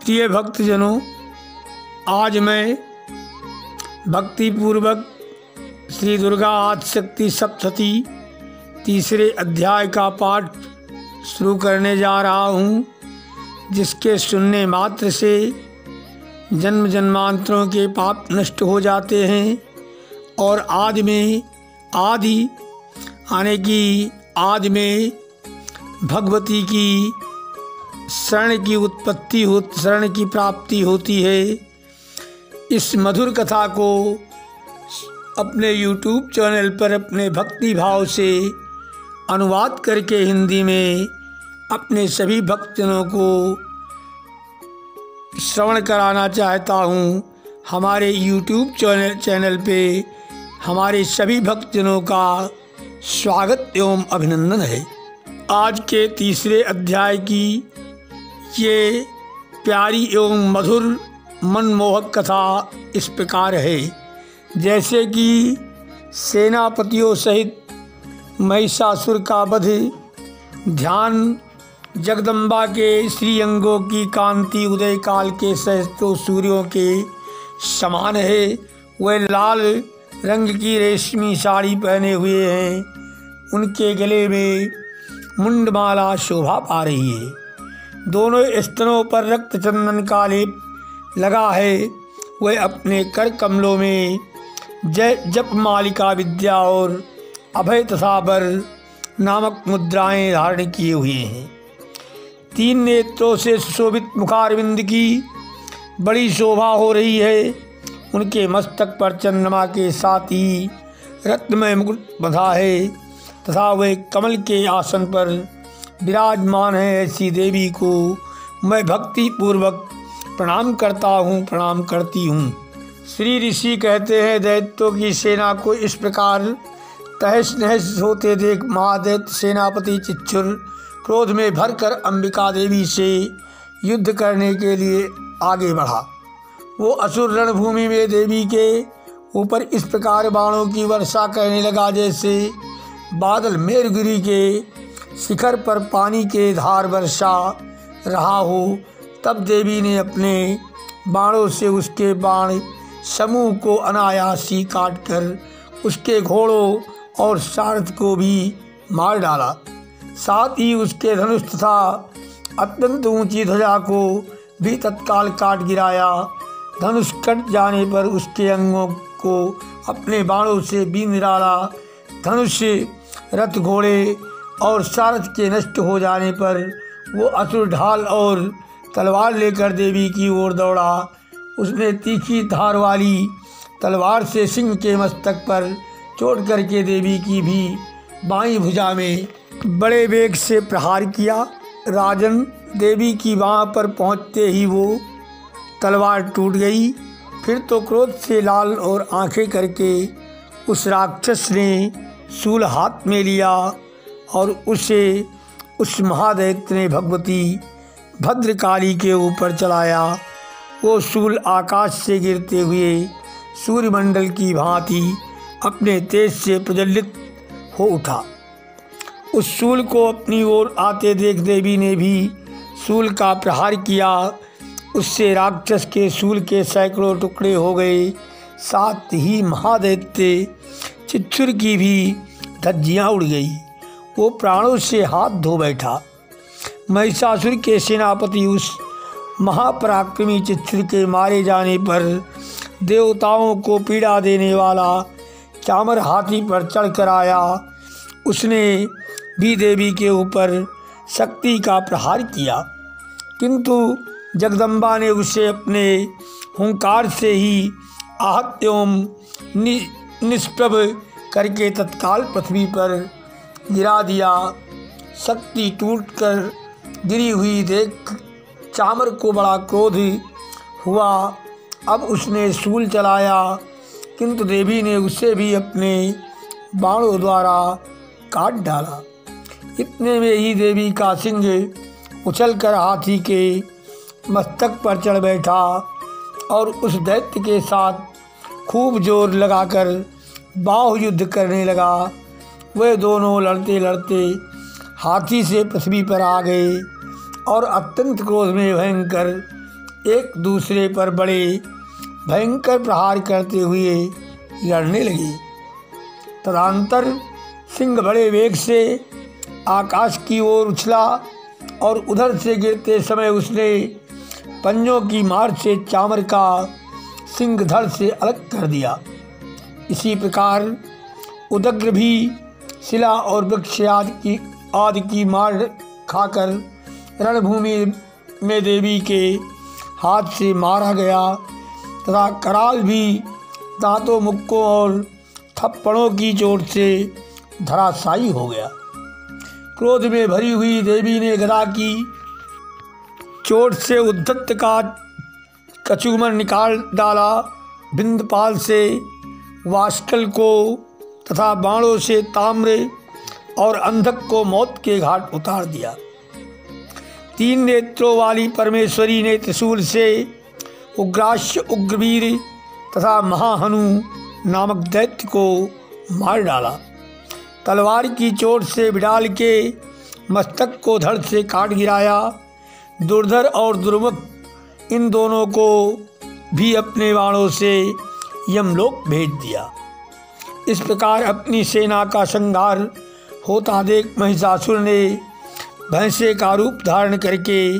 प्रिय भक्तजनों, आज मैं भक्तिपूर्वक श्री दुर्गा आदिशक्ति सप्तशती तीसरे अध्याय का पाठ शुरू करने जा रहा हूँ, जिसके सुनने मात्र से जन्म जन्मांतरों के पाप नष्ट हो जाते हैं और आदि में भगवती की शरण की उत्पत्ति शरण की प्राप्ति होती है। इस मधुर कथा को अपने YouTube चैनल पर अपने भक्ति भाव से अनुवाद करके हिंदी में अपने सभी भक्तजनों को श्रवण कराना चाहता हूँ। हमारे YouTube चैनल पे हमारे सभी भक्तजनों का स्वागत एवं अभिनंदन है। आज के तीसरे अध्याय की ये प्यारी एवं मधुर मनमोहक कथा इस प्रकार है। जैसे कि सेनापतियों सहित महिषासुर का वध ध्यान जगदम्बा के श्री अंगों की कांति उदय काल के सहस्त्रों सूर्यों के समान है। वह लाल रंग की रेशमी साड़ी पहने हुए हैं, उनके गले में मुंडमाला शोभा पा रही है। दोनों स्तनों पर रक्त चंदन का लेप लगा है। वह अपने कर कमलों में जप मालिका विद्या और अभय तथा बर नामक मुद्राएं धारण किए हुए हैं। तीन नेत्रों से सुशोभित मुखारविंद की बड़ी शोभा हो रही है। उनके मस्तक पर चंद्रमा के साथ ही रत्नमय मुकुट बंधा है तथा वे कमल के आसन पर विराजमान है। ऐसी देवी को मैं भक्ति पूर्वक प्रणाम करती हूँ। श्री ऋषि कहते हैं, दैत्यों की सेना को इस प्रकार तहस नहस होते देख महादैत्य सेनापति चिच्छुर क्रोध में भरकर अंबिका देवी से युद्ध करने के लिए आगे बढ़ा। वो असुर रणभूमि में देवी के ऊपर इस प्रकार बाणों की वर्षा करने लगा जैसे बादल मेरुगिरी के शिखर पर पानी के धार वर्षा रहा हो। तब देवी ने अपने बाणों से उसके बाण समूह को अनायास ही काटकर उसके घोड़ों और सारथ को भी मार डाला। साथ ही उसके धनुष तथा अत्यंत ऊंची ध्वजा को भी तत्काल काट गिराया। धनुष कट जाने पर उसके अंगों को अपने बाणों से बींध डाला। धनुष रथ घोड़े और सारथ के नष्ट हो जाने पर वो असुर ढाल और तलवार लेकर देवी की ओर दौड़ा। उसने तीखी धार वाली तलवार से सिंह के मस्तक पर चोट करके देवी की भी बाईं भुजा में बड़े वेग से प्रहार किया। राजन, देवी की बाह पर पहुंचते ही वो तलवार टूट गई। फिर तो क्रोध से लाल और आंखें करके उस राक्षस ने शूल हाथ में लिया और उसे उस महादैत्य ने भगवती भद्रकाली के ऊपर चलाया। वो शूल आकाश से गिरते हुए सूर्यमंडल की भांति अपने तेज से प्रज्वलित हो उठा। उस शूल को अपनी ओर आते देख देवी ने भी शूल का प्रहार किया। उससे राक्षस के शूल के सैकड़ों टुकड़े हो गए। साथ ही महादैत्य चिच्छुर की भी धज्जियाँ उड़ गई। वो प्राणों से हाथ धो बैठा। महिषासुर के सेनापति उस महापराक्रमी चिच्छुर के मारे जाने पर देवताओं को पीड़ा देने वाला चामर हाथी पर चढ़कर आया। उसने भी देवी के ऊपर शक्ति का प्रहार किया, किंतु जगदम्बा ने उसे अपने हुंकार से ही आहत एवं निष्प्रभ करके तत्काल पृथ्वी पर गिरा दिया। शक्ति टूटकर गिरी हुई देख चामर को बड़ा क्रोध हुआ। अब उसने शूल चलाया, किंतु देवी ने उसे भी अपने बाणों द्वारा काट डाला। इतने में ही देवी का सिंह उछलकर हाथी के मस्तक पर चढ़ बैठा और उस दैत्य के साथ खूब जोर लगाकर बाहु युद्ध करने लगा। वे दोनों लड़ते लड़ते हाथी से पृथ्वी पर आ गए और अत्यंत क्रोध में भयंकर एक दूसरे पर बड़े भयंकर प्रहार करते हुए लड़ने लगे। तदनंतर सिंह बड़े वेग से आकाश की ओर उछला और उधर से गिरते समय उसने पंजों की मार से चामर का सिंह धड़ से अलग कर दिया। इसी प्रकार उदग्र भी शिला और वृक्ष आदि की मार खाकर रणभूमि में देवी के हाथ से मारा गया तथा कराल भी दांतों, मुक्कों और थप्पड़ों की चोट से धराशायी हो गया। क्रोध में भरी हुई देवी ने गदा की चोट से उद्धत का कचूमर निकाल डाला, बिंदपाल से वाष्कल को तथा बाणों से ताम्र और अंधक को मौत के घाट उतार दिया। 3 नेत्रों वाली परमेश्वरी ने त्रिशूल से उग्रास्य, उग्रवीर तथा महाहनु नामक दैत्य को मार डाला। तलवार की चोट से बिडाल के मस्तक को धड़ से काट गिराया। दुर्धर और दुर्मुख इन दोनों को भी अपने बाणों से यमलोक भेज दिया। इस प्रकार अपनी सेना का संहार होता देख महिषासुर ने भैंसे का रूप धारण करके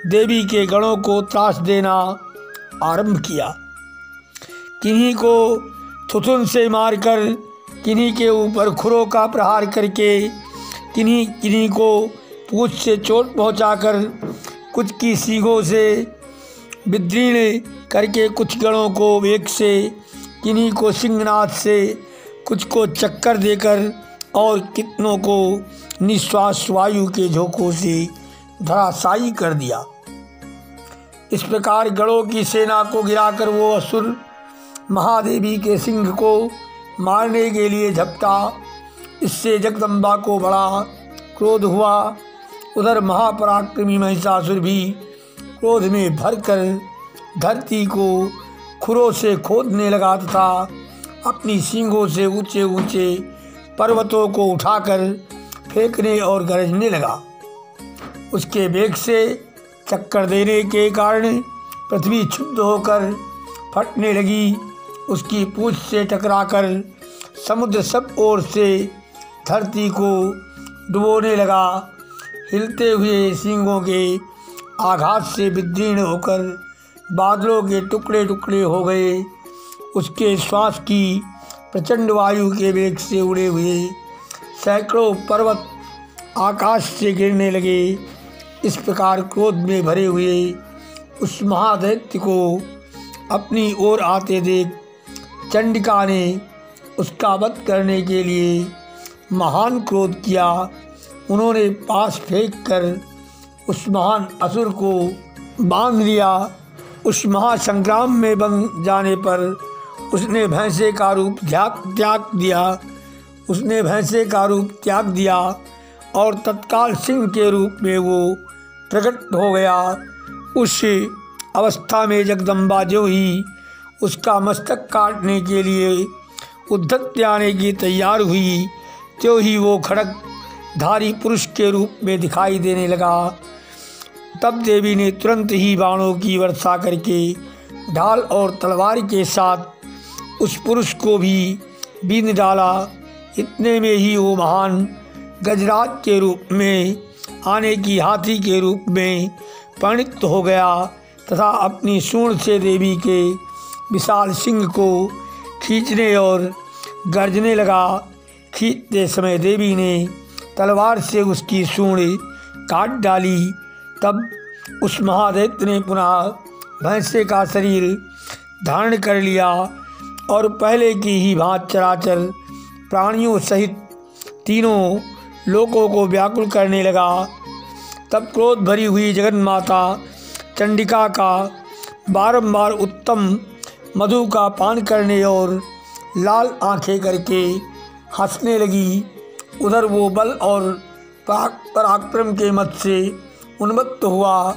देवी के गणों को त्रास देना आरंभ किया। किन्हीं को थुथुन से मारकर, किन्हीं के ऊपर खुरों का प्रहार करके, किन्हीं को पूंछ से चोट पहुंचाकर, कुछ की सींगों से विदीर्ण करके, कुछ गणों को वेग से, किन्हीं को सिंहनाद से, कुछ को चक्कर देकर और कितनों को निश्वास वायु के झोंकों से धराशायी कर दिया। इस प्रकार गणों की सेना को गिराकर वो असुर महादेवी के सिंह को मारने के लिए झपटा। इससे जगदम्बा को बड़ा क्रोध हुआ। उधर महापराक्रमी महिषासुर भी क्रोध में भरकर धरती को खुरों से खोदने लगा तथा अपनी सींगों से ऊंचे ऊंचे पर्वतों को उठाकर फेंकने और गरजने लगा। उसके वेग से चक्कर देने के कारण पृथ्वी क्षुब्ध होकर फटने लगी। उसकी पूंछ से टकराकर समुद्र सब ओर से धरती को डुबोने लगा। हिलते हुए सींगों के आघात से विदीर्ण होकर बादलों के टुकड़े टुकड़े हो गए। उसके श्वास की प्रचंड वायु के वेग से उड़े हुए सैकड़ों पर्वत आकाश से गिरने लगे। इस प्रकार क्रोध में भरे हुए उस महादैत्य को अपनी ओर आते देख चंडिका ने उसका वध करने के लिए महान क्रोध किया। उन्होंने पास फेंक कर उस महान असुर को बांध लिया। उस महासंग्राम में बन जाने पर उसने भैंसे का रूप त्याग दिया और तत्काल सिंह के रूप में वो प्रकट हो गया। उस अवस्था में जगदम्बा जो ही उसका मस्तक काटने के लिए उद्धत आने की तैयार हुई, त्यों ही वो खड़ग धारी पुरुष के रूप में दिखाई देने लगा। तब देवी ने तुरंत ही बाणों की वर्षा करके ढाल और तलवार के साथ उस पुरुष को भी बींध डाला। इतने में ही वो महान गजराज के रूप में आने की हाथी के रूप में परिणत हो गया तथा अपनी सूंड से देवी के विशाल सिंह को खींचने और गर्जने लगा। खींचते समय देवी ने तलवार से उसकी सूंड काट डाली। तब उस महादैत्य ने पुनः भैंसे का शरीर धारण कर लिया और पहले की ही भांति चराचर प्राणियों सहित तीनों लोकों को व्याकुल करने लगा। तब क्रोध भरी हुई जगन्माता चंडिका का बारंबार उत्तम मधु का पान करने और लाल आंखें करके हंसने लगी। उधर वो बल और पराक्रम के मत से उन्मत्त हुआ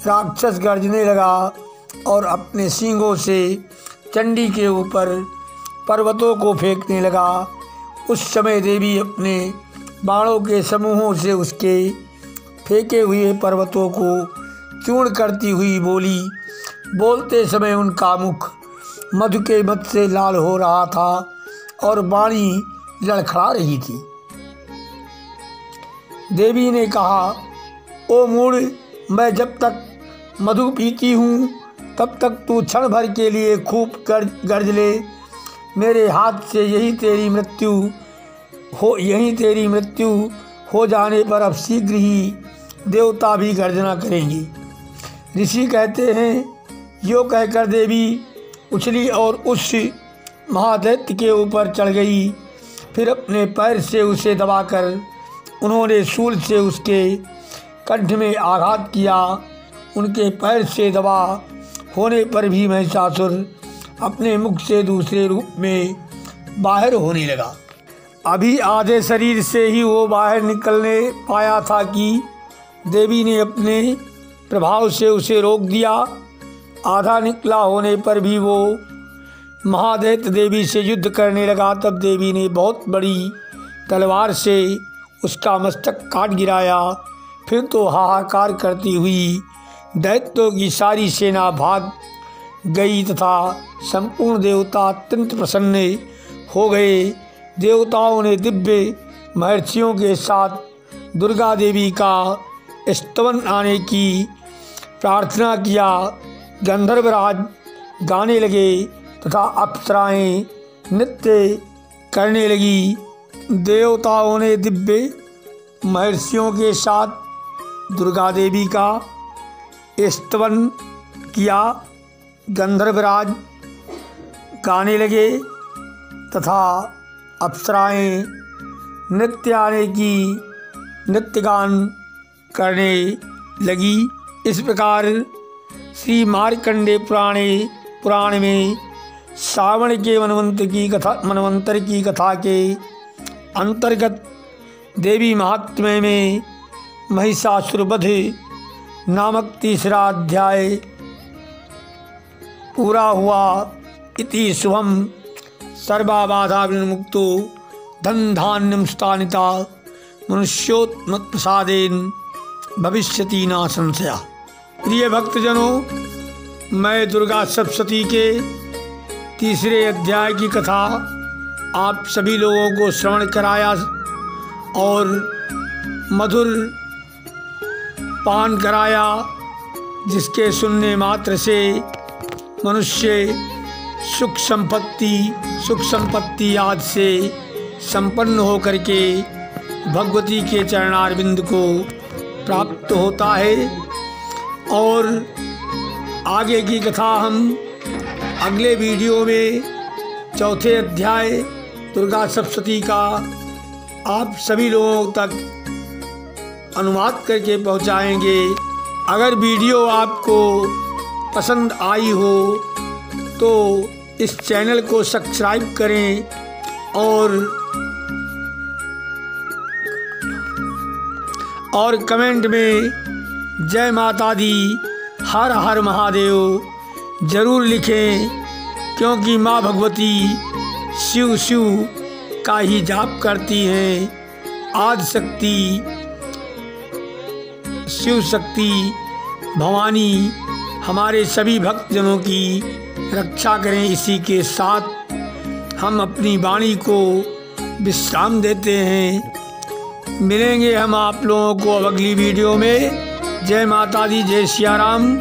राक्षस गर्जने लगा और अपने सींगों से चंडी के ऊपर पर्वतों को फेंकने लगा। उस समय देवी अपने बाणों के समूहों से उसके फेंके हुए पर्वतों को चूर्ण करती हुई बोली। बोलते समय उनका मुख मधु के मत से लाल हो रहा था और वाणी लड़खड़ा रही थी। देवी ने कहा, ओ मूढ़, मैं जब तक मधु पीती हूँ तब तक तू क्षण भर के लिए खूब गर्ज ले। मेरे हाथ से यही तेरी मृत्यु हो जाने पर अब शीघ्र ही देवता भी गर्जना करेंगे। ऋषि कहते हैं, यो कहकर देवी उछली और उस महादैत्य के ऊपर चढ़ गई। फिर अपने पैर से उसे दबाकर उन्होंने शूल से उसके कंठ में आघात किया। उनके पैर से दबा होने पर भी महिषासुर अपने मुख से दूसरे रूप में बाहर होने लगा। अभी आधे शरीर से ही वो बाहर निकलने पाया था कि देवी ने अपने प्रभाव से उसे रोक दिया। आधा निकला होने पर भी वो महादैत्य देवी से युद्ध करने लगा। तब देवी ने बहुत बड़ी तलवार से उसका मस्तक काट गिराया। फिर तो हाहाकार करती हुई दैत्यों की सारी सेना भाग गई तथा संपूर्ण देवता अत्यंत प्रसन्न हो गए। देवताओं ने दिव्य महर्षियों के साथ दुर्गा देवी का स्तवन आने की प्रार्थना किया। गंधर्वराज गाने लगे तथा अप्सराएं नृत्य करने लगी। देवताओं ने दिव्य महर्षियों के साथ दुर्गा देवी का स्तवन किया। गंधर्वराज गाने लगे तथा अप्सराएं नृत्यगान करने लगी। इस प्रकार श्री मार्कंडेय पुराण में श्रावण के मनवंतर की कथा के अंतर्गत देवी महात्म्य में महिषासुर वध नामक तीसरा अध्याय पूरा हुआ। इति शुभम सर्वबाधा विमुक्तो धन धान्यम स्थानिता मनुष्योत्मत्प्रसादेन भविष्यति न संशया। प्रिय भक्तजनों, मैं दुर्गा सप्तशती के तीसरे अध्याय की कथा आप सभी लोगों को श्रवण कराया और मधुर पान कराया, जिसके सुनने मात्र से मनुष्य सुख संपत्ति आदि से संपन्न होकर के भगवती के चरणारविंद को प्राप्त होता है। और आगे की कथा हम अगले वीडियो में चौथे अध्याय दुर्गा सप्तशती का आप सभी लोगों तक अनुवाद करके पहुंचाएंगे। अगर वीडियो आपको पसंद आई हो तो इस चैनल को सब्सक्राइब करें और कमेंट में जय माता दी, हर हर महादेव जरूर लिखें, क्योंकि माँ भगवती शिव शिव का ही जाप करती हैं। आदि शक्ति शिव शक्ति भवानी हमारे सभी भक्तजनों की रक्षा करें। इसी के साथ हम अपनी वाणी को विश्राम देते हैं। मिलेंगे हम आप लोगों को अब अगली वीडियो में। जय माता दी, जय सिया राम।